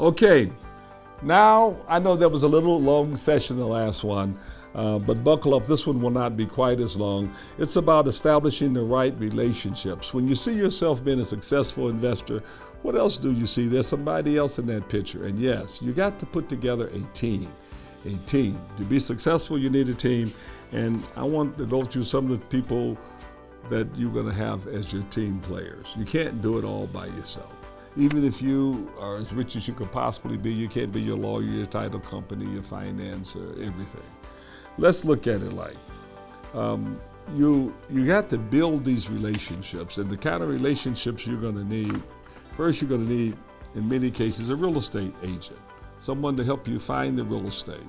Okay, now I know that was a little long session, the last one, but buckle up, this one will not be quite as long. It's about establishing the right relationships. When you see yourself being a successful investor, what else do you see? There's somebody else in that picture. And yes, you got to put together a team. A team. To be successful, you need a team. And I want to go through some of the people that you're going to have as your team players. You can't do it all by yourself. Even if you are as rich as you could possibly be, you can't be your lawyer, your title company, your finance, or everything. Let's look at it like you got to build these relationships, and the kind of relationships you're going to need. First, you're going to need, in many cases, a real estate agent, someone to help you find the real estate.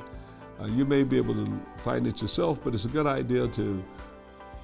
You may be able to find it yourself, but it's a good idea to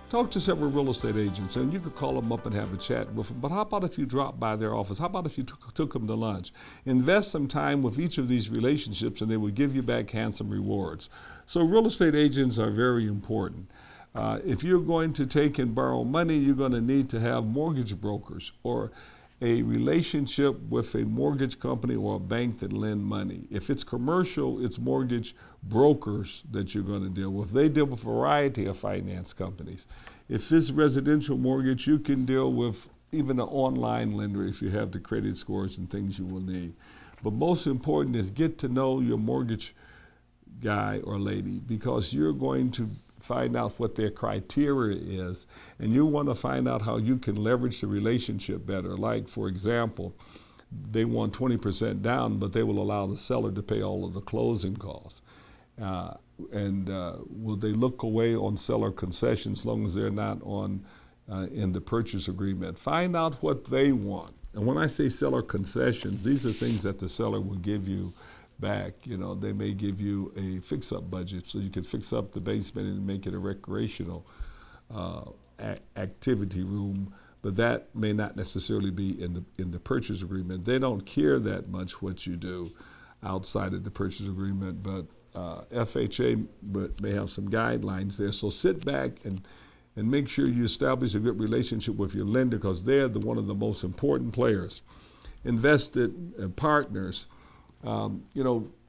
talk to several real estate agents, and you could call them up and have a chat with them. But how about if you dropped by their office? How about if you took them to lunch? Invest some time with each of these relationships, and they will give you back handsome rewards. So real estate agents are very important. If you're going to take and borrow money, you're going to need to have mortgage brokers or a relationship with a mortgage company or a bank that lend money. If it's commercial, it's mortgage brokers that you're going to deal with. They deal with a variety of finance companies. If it's residential mortgage, you can deal with even an online lender if you have the credit scores and things you will need. But most important is get to know your mortgage guy or lady, because you're going to find out what their criteria is, and you want to find out how you can leverage the relationship better. Like, for example, they want 20% down, but they will allow the seller to pay all of the closing costs. Will they look away on seller concessions as long as they're not on in the purchase agreement? Find out what they want. And when I say seller concessions, these are things that the seller will give you back. You know, they may give you a fix-up budget so you can fix up the basement and make it a recreational activity room, but that may not necessarily be in the purchase agreement. They don't care that much what you do outside of the purchase agreement, but FHA may have some guidelines there. So sit back and make sure you establish a good relationship with your lender, because they're one of the most important players. Invested partners.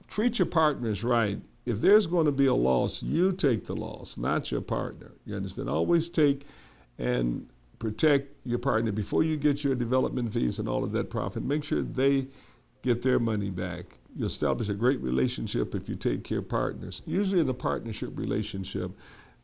Treat your partners right. If there's going to be a loss, you take the loss, not your partner. You understand? Always take and protect your partner before you get your development fees and all of that profit. Make sure they get their money back. You establish a great relationship if you take care of partners. Usually in a partnership relationship,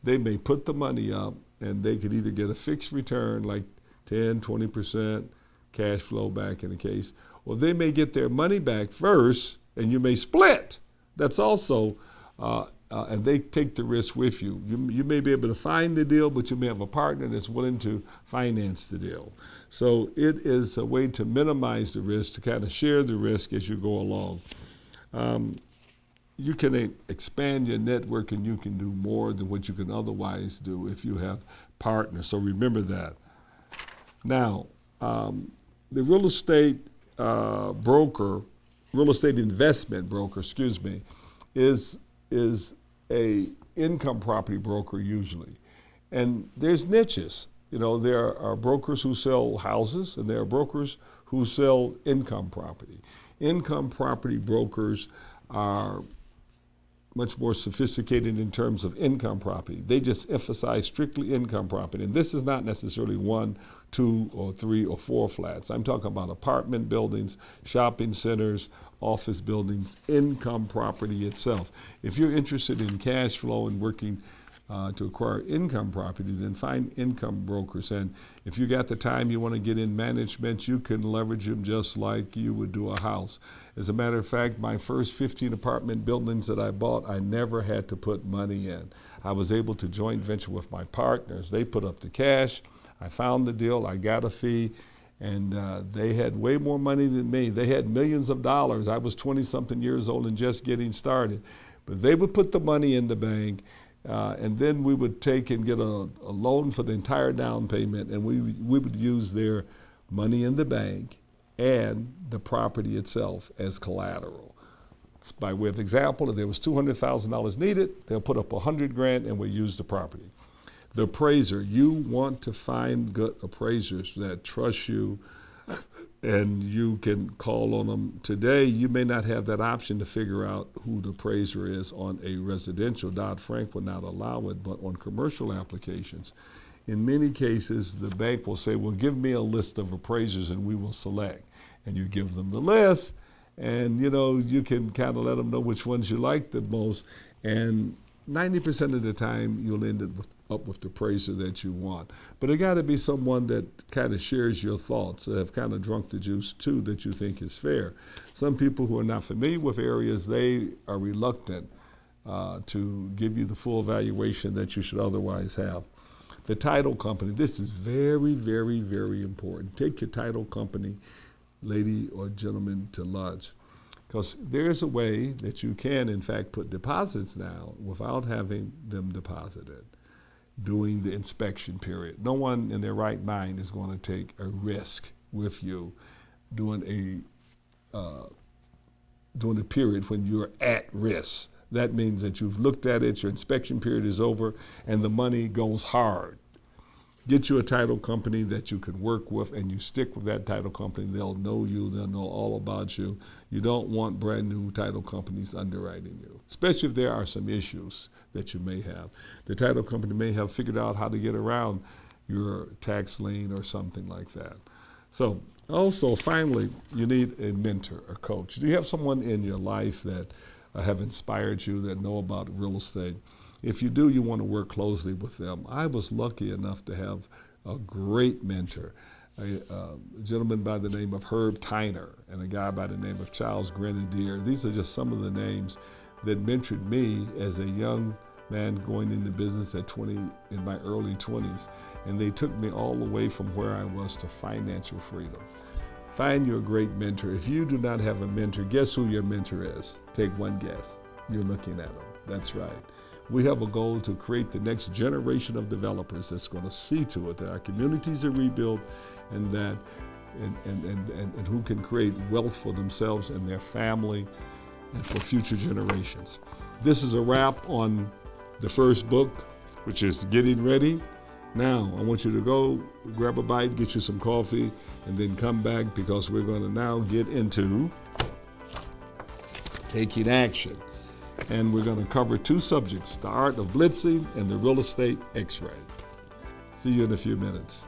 they may put the money up and they could either get a fixed return like 10, 20% cash flow back in the case, or they may get their money back first and you may split. That's also, and they take the risk with you. You may be able to find the deal, but you may have a partner that's willing to finance the deal. So it is a way to minimize the risk, to kind of share the risk as you go along. You can expand your network and you can do more than what you can otherwise do if you have partners. So remember that. Now, the real estate real estate investment broker, is a income property broker usually. And there's niches. You know, there are brokers who sell houses and there are brokers who sell income property. Income property brokers are much more sophisticated in terms of income property. They just emphasize strictly income property. And this is not necessarily 1, 2, or 3, or 4 flats. I'm talking about apartment buildings, shopping centers, office buildings, income property itself. If you're interested in cash flow and working to acquire income property, then find income brokers. And if you got the time, you want to get in management, you can leverage them just like you would do a house. As a matter of fact, my first 15 apartment buildings that I bought, I never had to put money in. I was able to joint venture with my partners. They put up the cash. I found the deal. I got a fee. And they had way more money than me. They had millions of dollars. I was 20-something years old and just getting started. But they would put the money in the bank, and then we would take and get a loan for the entire down payment, and we would use their money in the bank and the property itself as collateral. By way of example, if there was $200,000 needed, they'll put up $100,000 and we'll use the property. The appraiser, you want to find good appraisers that trust you and you can call on them today. You may not have that option to figure out who the appraiser is on a residential. Dodd-Frank would not allow it, but on commercial applications, in many cases, the bank will say, well, give me a list of appraisers and we will select. And you give them the list, and you can kind of let them know which ones you like the most. And 90% of the time, you'll end up with the appraiser that you want. But it got to be someone that kind of shares your thoughts, that have kind of drunk the juice too, that you think is fair. Some people who are not familiar with areas, they are reluctant to give you the full valuation that you should otherwise have. The title company, this is very, very, very important. Take your title company, lady or gentleman, to lunch, because there's a way that you can, in fact, put deposits down without having them deposited during the inspection period. No one in their right mind is going to take a risk with you during a period when you're at risk. That means that you've looked at it, your inspection period is over, and the money goes hard. Get you a title company that you can work with, and you stick with that title company. They'll know you, they'll know all about you. You don't want brand new title companies underwriting you, especially if there are some issues that you may have. The title company may have figured out how to get around your tax lien or something like that. So also, finally, you need a mentor, a coach. Do you have someone in your life that have inspired you, that know about real estate? If you do, you want to work closely with them. I was lucky enough to have a great mentor, a gentleman by the name of Herb Tyner and a guy by the name of Charles Grenadier. These are just some of the names that mentored me as a young man going into business in my early 20s. And they took me all the way from where I was to financial freedom. Find your great mentor. If you do not have a mentor, guess who your mentor is? Take one guess. You're looking at them. That's right. We have a goal to create the next generation of developers that's going to see to it that our communities are rebuilt, and that and who can create wealth for themselves and their family and for future generations. This is a wrap on the first book, which is Getting Ready. Now, I want you to go grab a bite, get you some coffee, and then come back, because we're going to now get into taking action. And we're going to cover two subjects, the art of blitzing and the real estate X-ray. See you in a few minutes.